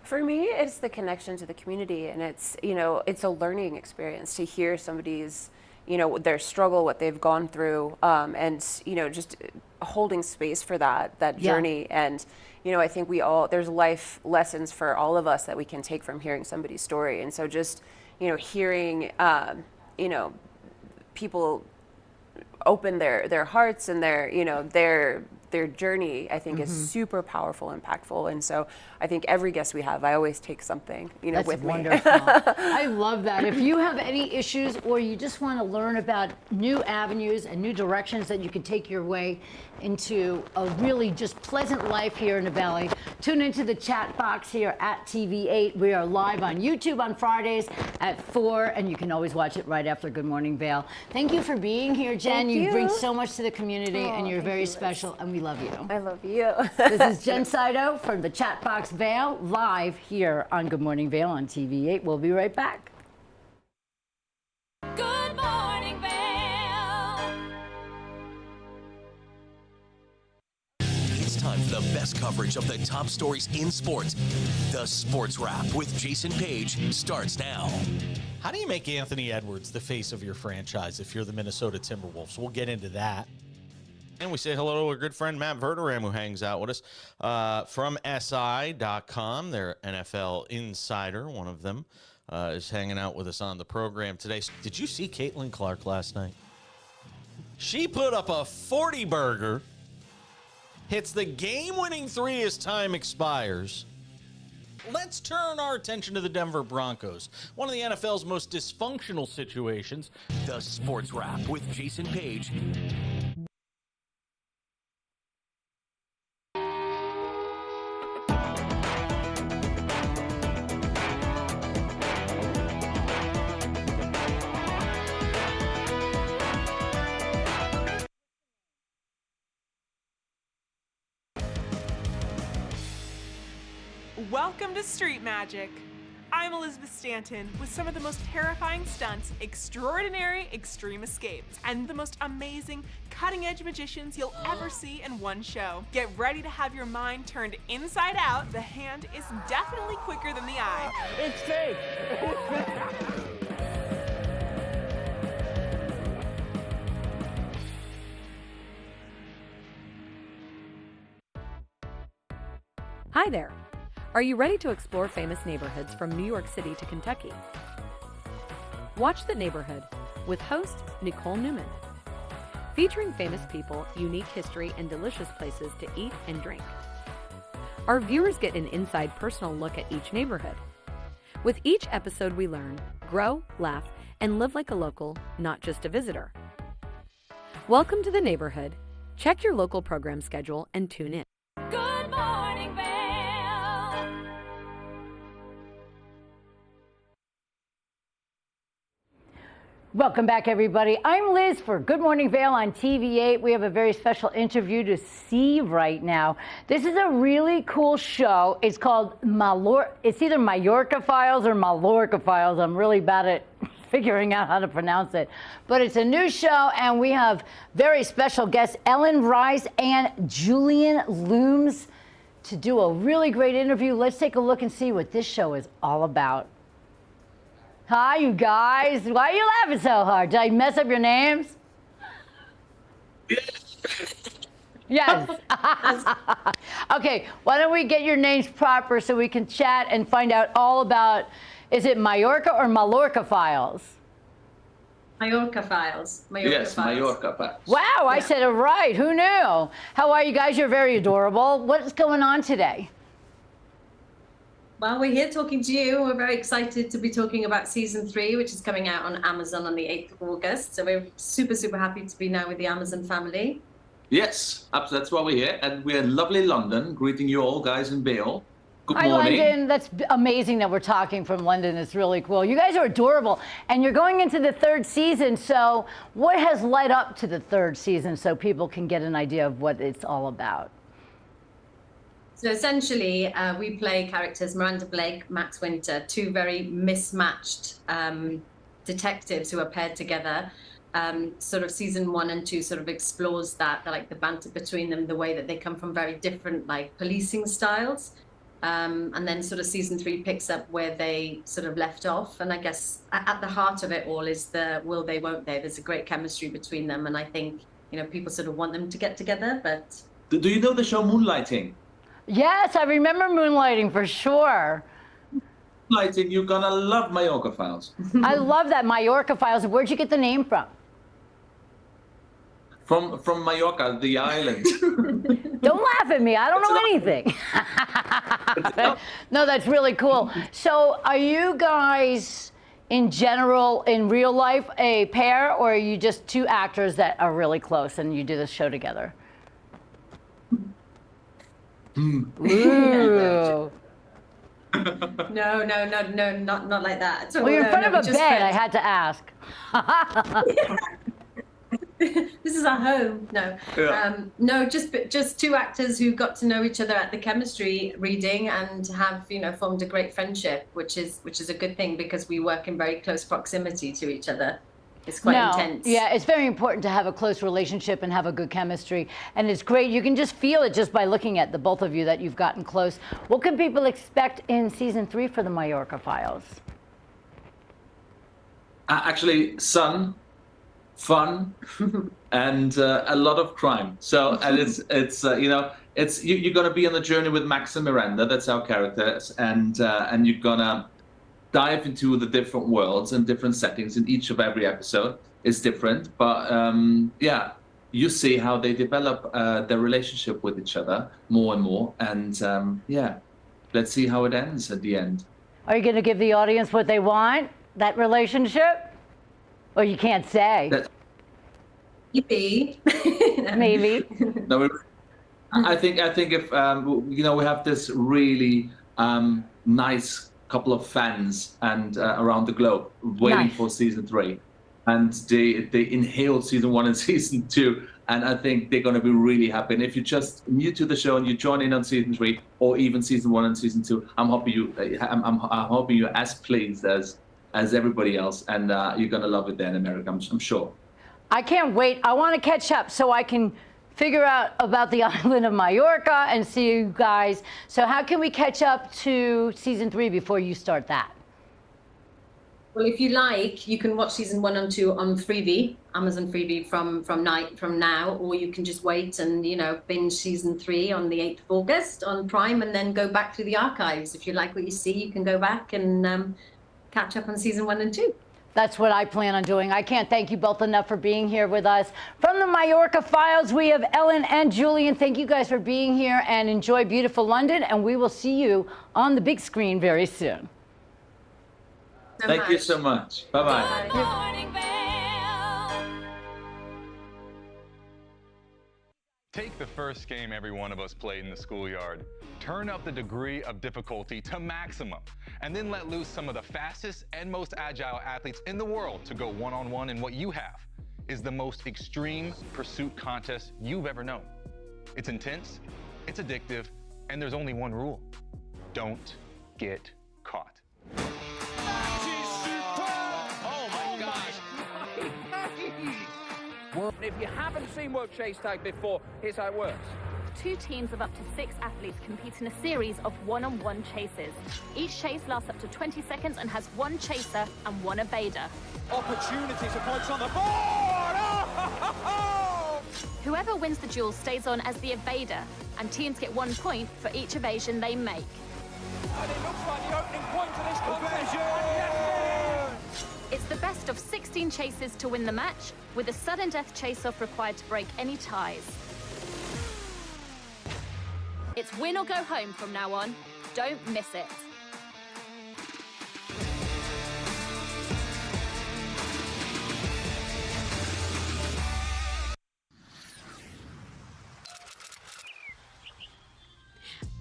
For me, it's the connection to the community, and it's a learning experience to hear somebody's their struggle, what they've gone through, and just holding space for that journey. And I think there's life lessons for all of us that we can take from hearing somebody's story. And so just hearing people open their hearts and their journey, I think, is super powerful, impactful. And so I think every guest we have, I always take something, That's with wonderful. me. I love that. If you have any issues or you just want to learn about new avenues and new directions that you can take your way into a really just pleasant life here in the Valley, tune into the Chat Box here at TV8. We are live on YouTube on Fridays at 4, and you can always watch it right after Good Morning Vail. Thank you for being here, Jen. Thank You you. bring so much to the community, and you're very special, and we love you. I love you. This is Jen Saito from the Chat Box Vail, live here on Good Morning Vail on TV8. We'll be right back. Good morning, Vail. It's time for the best coverage of the top stories in sports. The Sports Wrap with Jason Page starts now. How do you make Anthony Edwards the face of your franchise if you're the Minnesota Timberwolves? We'll get into that. And we say hello to our good friend Matt Verderam, who hangs out with us from SI.com. Their NFL insider, one of them, is hanging out with us on the program today. Did you see Caitlin Clark last night? She put up a 40-burger, hits the game-winning three as time expires. Let's turn our attention to the Denver Broncos, one of the NFL's most dysfunctional situations. The Sports Wrap with Jason Page. Welcome to Street Magic. I'm Elizabeth Stanton with some of the most terrifying stunts, extraordinary extreme escapes, and the most amazing cutting-edge magicians you'll ever see in one show. Get ready to have your mind turned inside out. The hand is definitely quicker than the eye. It's fake. Hi there. Are you ready to explore famous neighborhoods from New York City to Kentucky? Watch The Neighborhood with host Nicole Newman. Featuring famous people, unique history, and delicious places to eat and drink. Our viewers get an inside personal look at each neighborhood. With each episode we learn, grow, laugh, and live like a local, not just a visitor. Welcome to The Neighborhood. Check your local program schedule and tune in. Good morning, Vail. Welcome back, everybody. I'm Liz for Good Morning Vail on TV8. We have a very special interview to see right now. This is a really cool show. It's called It's either Mallorca Files or Mallorca Files. I'm really bad at figuring out how to pronounce it. But it's a new show, and we have very special guests, Ellen Rice and Julian Looms, to do a really great interview. Let's take a look and see what this show is all about. Hi, you guys. Why are you laughing so hard? Did I mess up your names? Yes. Okay, why don't we get your names proper so we can chat and find out all about, is it Mallorca or Mallorca Files? Mallorca Files. Mallorca Files. Wow, I said it right. Who knew? How are you guys? You're very adorable. What's going on today? Well, we're here talking to you. We're very excited to be talking about season 3, which is coming out on Amazon on the 8th of August. So we're super, super happy to be now with the Amazon family. Yes, absolutely. That's why we're here. And we're in lovely London, greeting you all guys in Vail. Good Hi, morning. London. That's amazing that we're talking from London. It's really cool. You guys are adorable. And you're going into the 3rd season. So what has led up to the 3rd season so people can get an idea of what it's all about? So essentially, we play characters Miranda Blake, Max Winter, 2 very mismatched detectives who are paired together. Sort of season 1 and 2 sort of explores that, like the banter between them, the way that they come from very different like policing styles. And then sort of season 3 picks up where they sort of left off. And I guess at the heart of it all is the will they, won't they. There's a great chemistry between them. And I think, you know, people sort of want them to get together, but... Do you know the show Moonlighting? Yes, I remember Moonlighting for sure. Moonlighting, you're gonna love Mallorca Files. I love that Mallorca Files. Where'd you get the name from? From Mallorca, the island. Don't laugh at me. I don't know anything. No, that's really cool. So are you guys, in general, in real life, a pair, or are you just 2 actors that are really close and you do this show together? Ooh. No, not like that. Well, you're in front of a bed. I had to ask. This is our home. No, no, just 2 actors who got to know each other at the chemistry reading and have, you know, formed a great friendship, which is a good thing because we work in very close proximity to each other. It's quite intense. Yeah, it's very important to have a close relationship and have a good chemistry. And it's great. You can just feel it just by looking at the both of you that you've gotten close. What can people expect in season 3 for the Mallorca Files? Actually, sun, fun, and a lot of crime. So, and it's you know, you're gonna be on the journey with Max and Miranda. That's our characters, and you're gonna dive into the different worlds and different settings in each of every episode is different, but yeah, you see how they develop their relationship with each other more and more, and yeah, let's see how it ends at the end. Are you going to give the audience what they want, that relationship? Or you can't say? Maybe. Maybe. No, I think if you know, we have this really nice couple of fans and around the globe waiting for season 3, and they inhaled season 1 and season 2, and I think they're going to be really happy. And if you're just new to the show and you join in on season 3 or even season 1 and season 2, I'm hoping you're as pleased as everybody else, and you're going to love it there in America, I'm sure. I can't wait. I want to catch up so I can figure out about the island of Mallorca and see you guys. So how can we catch up to season 3 before you start that? Well, if you like, you can watch season 1 and 2 on Freevee, Amazon Freevee from now, or you can just wait and, you know, binge season 3 on the 8th of August on Prime, and then go back through the archives. If you like what you see, you can go back and catch up on season 1 and 2. That's what I plan on doing. I can't thank you both enough for being here with us. From the Mallorca Files, we have Ellen and Julian. Thank you guys for being here, and enjoy beautiful London, and we will see you on the big screen very soon. Thank you so much. Bye-bye. Take the first game every one of us played in the schoolyard. Turn up the degree of difficulty to maximum, and then let loose some of the fastest and most agile athletes in the world to go one-on-one in what you have is the most extreme pursuit contest you've ever known. It's intense, it's addictive, and there's only one rule. Don't get caught. If you haven't seen World Chase Tag before, here's how it works. 2 teams of up to 6 athletes compete in a series of one-on-one chases. Each chase lasts up to 20 seconds and has 1 chaser and 1 evader. Opportunities for points on the board! Oh! Whoever wins the duel stays on as the evader, and teams get 1 point for each evasion they make. And it looks like the opening point of this contest. It's the best of 16 chases to win the match, with a sudden death chase-off required to break any ties. It's win or go home from now on. Don't miss it.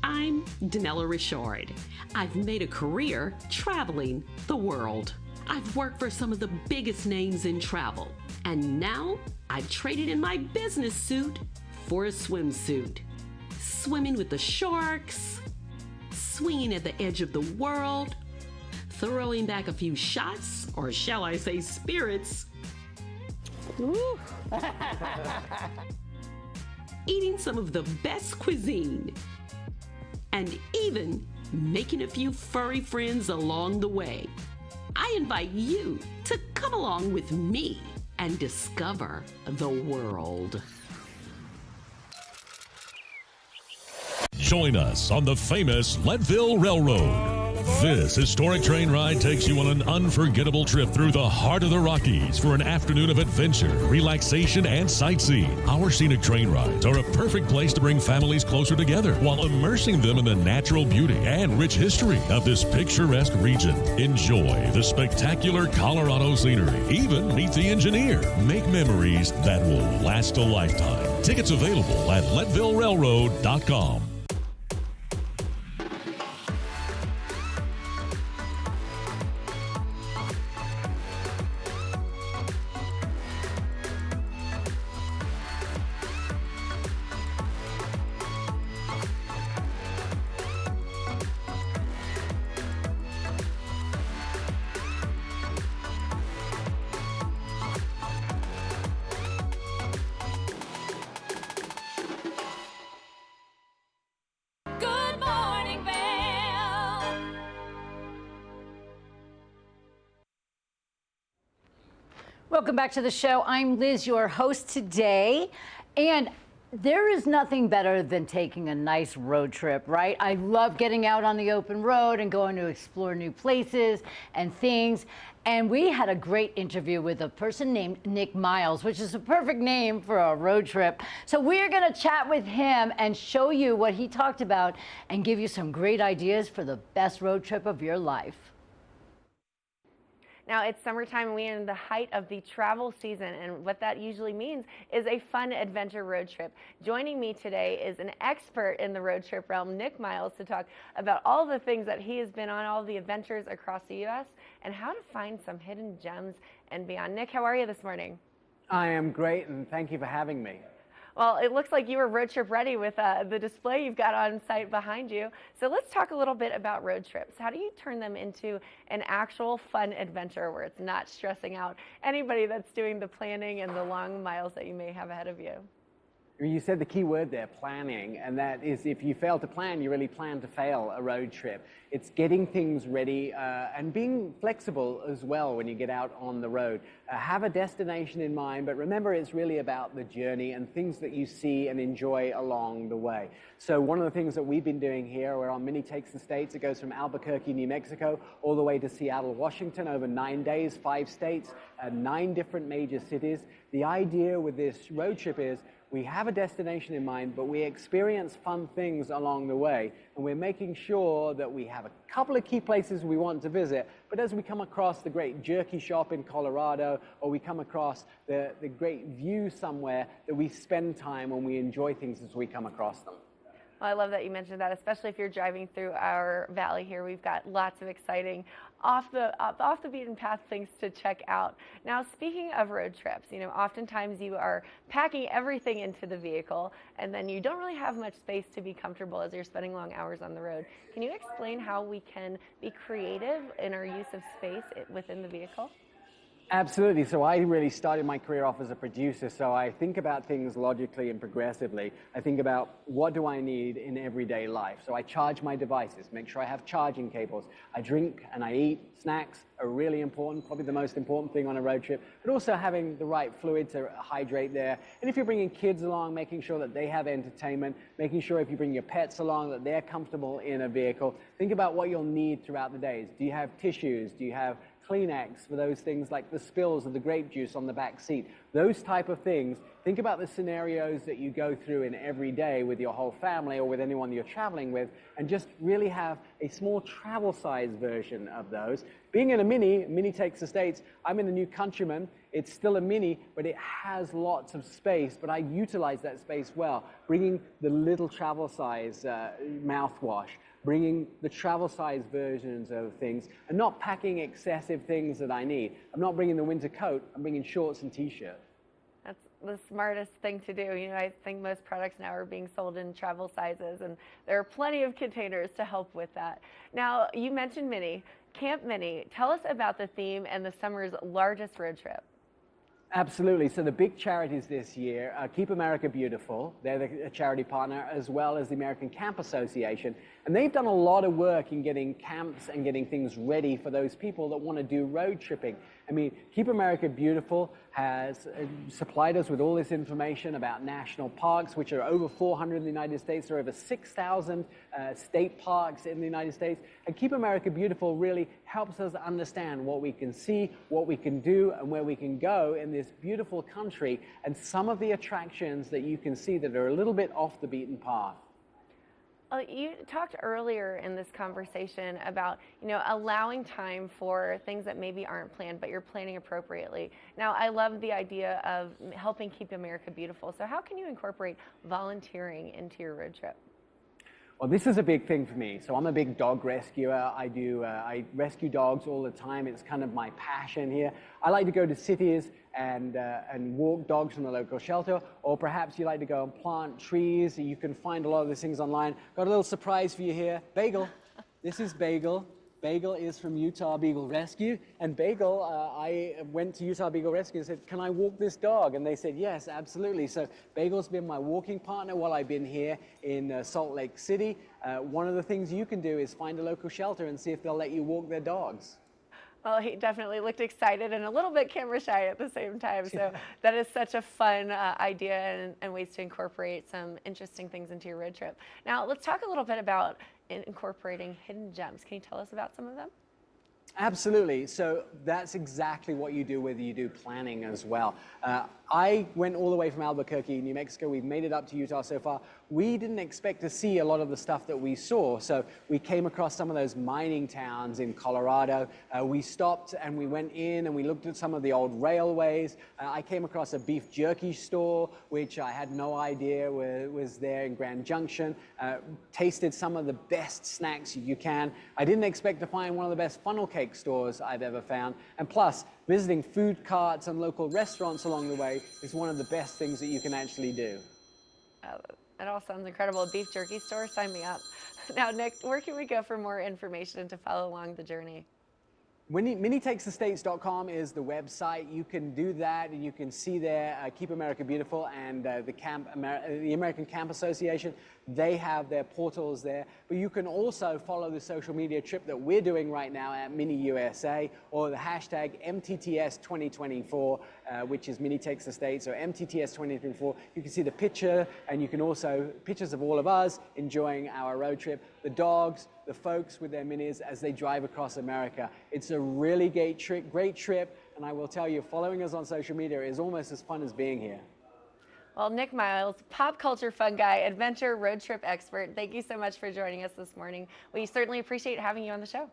I'm Danella Richard. I've made a career traveling the world. I've worked for some of the biggest names in travel, and now I've traded in my business suit for a swimsuit. Swimming with the sharks, swinging at the edge of the world, throwing back a few shots, or shall I say spirits. Eating some of the best cuisine, and even making a few furry friends along the way. I invite you to come along with me and discover the world. Join us on the famous Leadville Railroad. This historic train ride takes you on an unforgettable trip through the heart of the Rockies for an afternoon of adventure, relaxation, and sightseeing. Our scenic train rides are a perfect place to bring families closer together while immersing them in the natural beauty and rich history of this picturesque region. Enjoy the spectacular Colorado scenery. Even meet the engineer. Make memories that will last a lifetime. Tickets available at LeadvilleRailroad.com. Good morning, Vail. Welcome back to the show. I'm Liz, your host today. And there is nothing better than taking a nice road trip, right? I love getting out on the open road and going to explore new places and things. And we had a great interview with a person named Nick Miles, which is a perfect name for a road trip. So we're going to chat with him and show you what he talked about and give you some great ideas for the best road trip of your life. Now, it's summertime and we're in the height of the travel season, and what that usually means is a fun adventure road trip. Joining me today is an expert in the road trip realm, Nick Miles, to talk about all the things that he has been on, all the adventures across the U.S., and how to find some hidden gems and beyond. Nick, how are you this morning? I am great, and thank you for having me. Well, it looks like you were road trip ready with the display you've got on site behind you. So let's talk a little bit about road trips. How do you turn them into an actual fun adventure where it's not stressing out anybody that's doing the planning and the long miles that you may have ahead of you? You said the key word there, planning, and that is if you fail to plan, you really plan to fail a road trip. It's getting things ready and being flexible as well when you get out on the road. Have a destination in mind, but remember it's really about the journey and things that you see and enjoy along the way. So one of the things that we've been doing here, we're on Mini Takes the States. It goes from Albuquerque, New Mexico, all the way to Seattle, Washington, over 9 days, 5 states, 9 different major cities. The idea with this road trip is we have a destination in mind, but we experience fun things along the way, and we're making sure that we have a couple of key places we want to visit, but as we come across the great jerky shop in Colorado, or we come across the great view somewhere, that we spend time and we enjoy things as we come across them. Well, I love that you mentioned that, especially if you're driving through our valley here. We've got lots of exciting off the beaten path things to check out. Now, speaking of road trips, you know, oftentimes you are packing everything into the vehicle and then you don't really have much space to be comfortable as you're spending long hours on the road. Can you explain how we can be creative in our use of space within the vehicle? Absolutely. So I really started my career off as a producer. So I think about things logically and progressively. I think about what do I need in everyday life. So I charge my devices, make sure I have charging cables. I drink and I eat. Snacks are really important, probably the most important thing on a road trip. But also having the right fluid to hydrate there. And if you're bringing kids along, making sure that they have entertainment, making sure if you bring your pets along that they're comfortable in a vehicle. Think about what you'll need throughout the days. Do you have tissues? Do you have Kleenex for those things like the spills of the grape juice on the back seat? Those type of things. Think about the scenarios that you go through in every day with your whole family or with anyone you're traveling with, and just really have a small travel size version of those. Being in a Mini takes the States. I'm in the New Countryman. It's still a Mini, but it has lots of space, but I utilize that space well, bringing the little travel size mouthwash, bringing the travel size versions of things, and not packing excessive things that I need. I'm not bringing the winter coat, I'm bringing shorts and t-shirts. That's the smartest thing to do. You know, I think most products now are being sold in travel sizes, and there are plenty of containers to help with that. Now, you mentioned Mini, Camp Mini. Tell us about the theme and the summer's largest road trip. Absolutely. So the big charities this year, Keep America Beautiful, they're the charity partner, as well as the American Camp Association. And they've done a lot of work in getting camps and getting things ready for those people that want to do road tripping. I mean, Keep America Beautiful has supplied us with all this information about national parks, which are over 400 in the United States. There are over 6,000 state parks in the United States. And Keep America Beautiful really helps us understand what we can see, what we can do, and where we can go in this beautiful country, and some of the attractions that you can see that are a little bit off the beaten path. You talked earlier in this conversation about, you know, allowing time for things that maybe aren't planned, but you're planning appropriately. Now, I love the idea of helping keep America beautiful. So how can you incorporate volunteering into your road trip? Well, this is a big thing for me. So I'm a big dog rescuer. I rescue dogs all the time. It's kind of my passion here. I like to go to cities and walk dogs from the local shelter, or perhaps you like to go and plant trees. You can find a lot of these things online. Got a little surprise for you here. Bagel. This is Bagel. Bagel is from Utah Beagle Rescue. And Bagel, I went to Utah Beagle Rescue and said, can I walk this dog? And they said, yes, absolutely. So Bagel's been my walking partner while I've been here in Salt Lake City. One of the things you can do is find a local shelter and see if they'll let you walk their dogs. Well, he definitely looked excited and a little bit camera shy at the same time. So that is such a fun idea and ways to incorporate some interesting things into your road trip. Now, let's talk a little bit about incorporating hidden gems. Can you tell us about some of them? Absolutely. So that's exactly what you do, whether you do planning as well. I went all the way from Albuquerque, New Mexico. We've made it up to Utah so far. We didn't expect to see a lot of the stuff that we saw. So we came across some of those mining towns in Colorado. We stopped and we went in and we looked at some of the old railways. I came across a beef jerky store, which I had no idea was there in Grand Junction. Tasted some of the best snacks you can. I didn't expect to find one of the best funnel cake stores I've ever found. And plus, visiting food carts and local restaurants along the way is one of the best things that you can actually do. That all sounds incredible. A beef jerky store, sign me up. Now, Nick, where can we go for more information and to follow along the journey? MiniTakesTheStates.com is the website. You can do that, and you can see there Keep America Beautiful and the American Camp Association. They have their portals there. But you can also follow the social media trip that we're doing right now at Mini USA, or the hashtag MTTS2024, which is Mini Takes the States, or MTTS2024. You can see the picture, and you can also pictures of all of us enjoying our road trip, the dogs, the folks with their minis as they drive across America. It's a really great trip, and I will tell you, following us on social media is almost as fun as being here. Well, Nick Miles, pop culture fun guy, adventure road trip expert, thank you so much for joining us this morning. We certainly appreciate having you on the show.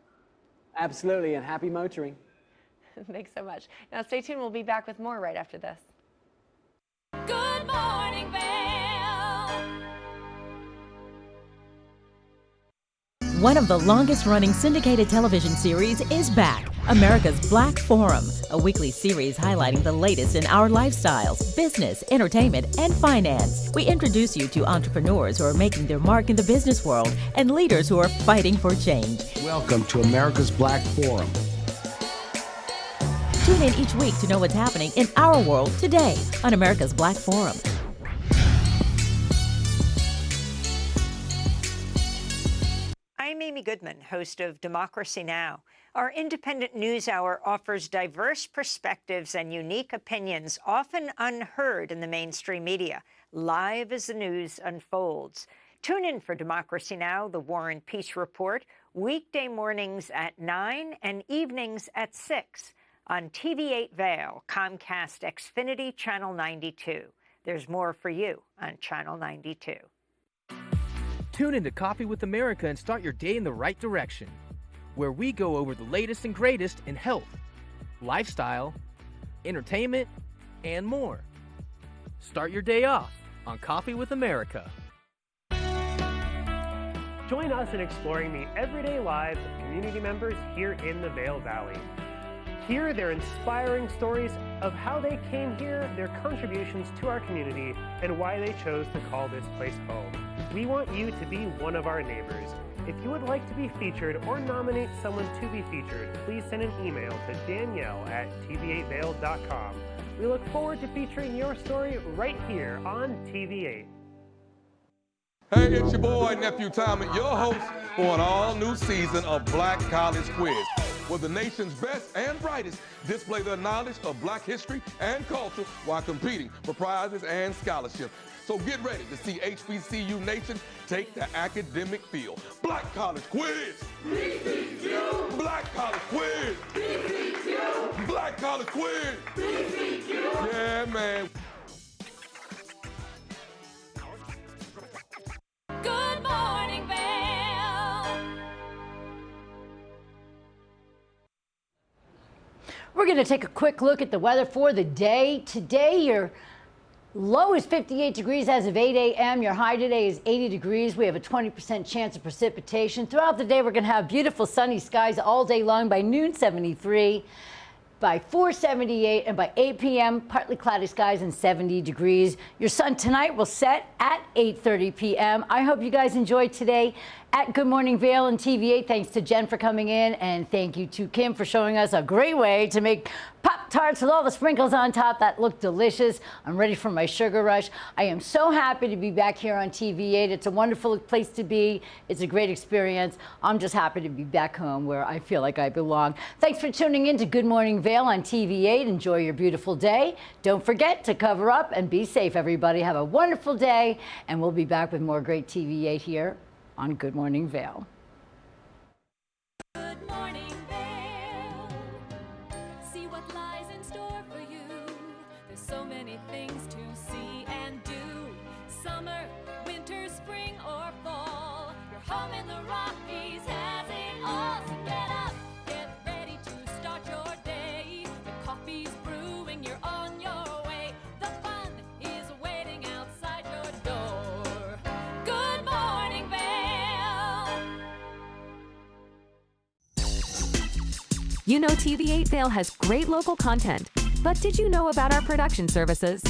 Absolutely, and happy motoring. Thanks so much. Now stay tuned, we'll be back with more right after this. Good morning, Vail. One of the longest-running syndicated television series is back, America's Black Forum, a weekly series highlighting the latest in our lifestyles, business, entertainment, and finance. We introduce you to entrepreneurs who are making their mark in the business world and leaders who are fighting for change. Welcome to America's Black Forum. Tune in each week to know what's happening in our world today on America's Black Forum. I'm Amy Goodman, host of Democracy Now! Our independent news hour offers diverse perspectives and unique opinions, often unheard in the mainstream media, live as the news unfolds. Tune in for Democracy Now!, the War and Peace Report, weekday mornings at 9 and evenings at 6 on TV8 Vail, Comcast Xfinity Channel 92. There's more for you on Channel 92. Tune into Coffee with America and start your day in the right direction, where we go over the latest and greatest in health, lifestyle, entertainment, and more. Start your day off on Coffee with America. Join us in exploring the everyday lives of community members here in the Vail Valley. Hear their inspiring stories of how they came here, their contributions to our community, and why they chose to call this place home. We want you to be one of our neighbors. If you would like to be featured or nominate someone to be featured, please send an email to danielle@tv8vail.com. We look forward to featuring your story right here on TV8. Hey, it's your boy, Nephew Tommy, your host for an all-new season of Black College Quiz, where the nation's best and brightest display their knowledge of Black history and culture while competing for prizes and scholarships. So get ready to see HBCU Nation take the academic field. Black College Quiz! BCQ! Black College Quiz! BCQ! Black College Quiz! BCQ! Yeah, man. Good morning, Vail. We're going to take a quick look at the weather for the day. Today, your low is 58 degrees as of 8 a.m. Your high today is 80 degrees. We have a 20% chance of precipitation. Throughout the day, we're going to have beautiful sunny skies all day long. By noon, 73. By 4:78, and by 8 p.m., partly cloudy skies and 70 degrees. Your sun tonight will set at 8:30 p.m. I hope you guys enjoyed today at Good Morning Vail and TV8. Thanks to Jen for coming in, and thank you to Kim for showing us a great way to make Pop-Tarts with all the sprinkles on top. That looked delicious. I'm ready for my sugar rush. I am so happy to be back here on TV8. It's a wonderful place to be. It's a great experience. I'm just happy to be back home where I feel like I belong. Thanks for tuning in to Good Morning Vail on TV8. Enjoy your beautiful day. Don't forget to cover up and be safe, everybody. Have a wonderful day, and we'll be back with more great TV8 here on Good Morning Vail. Good morning, Vail. See what lies in store for you. There's so many things to see and do. Summer, winter, spring, or fall. Your home in the Rockies has it all. So get up, get ready to start your day. The coffee's brewing, you're on your way. The fun is waiting outside your door. Good morning, Vail. You know TV8 Vail has great local content, but did you know about our production services?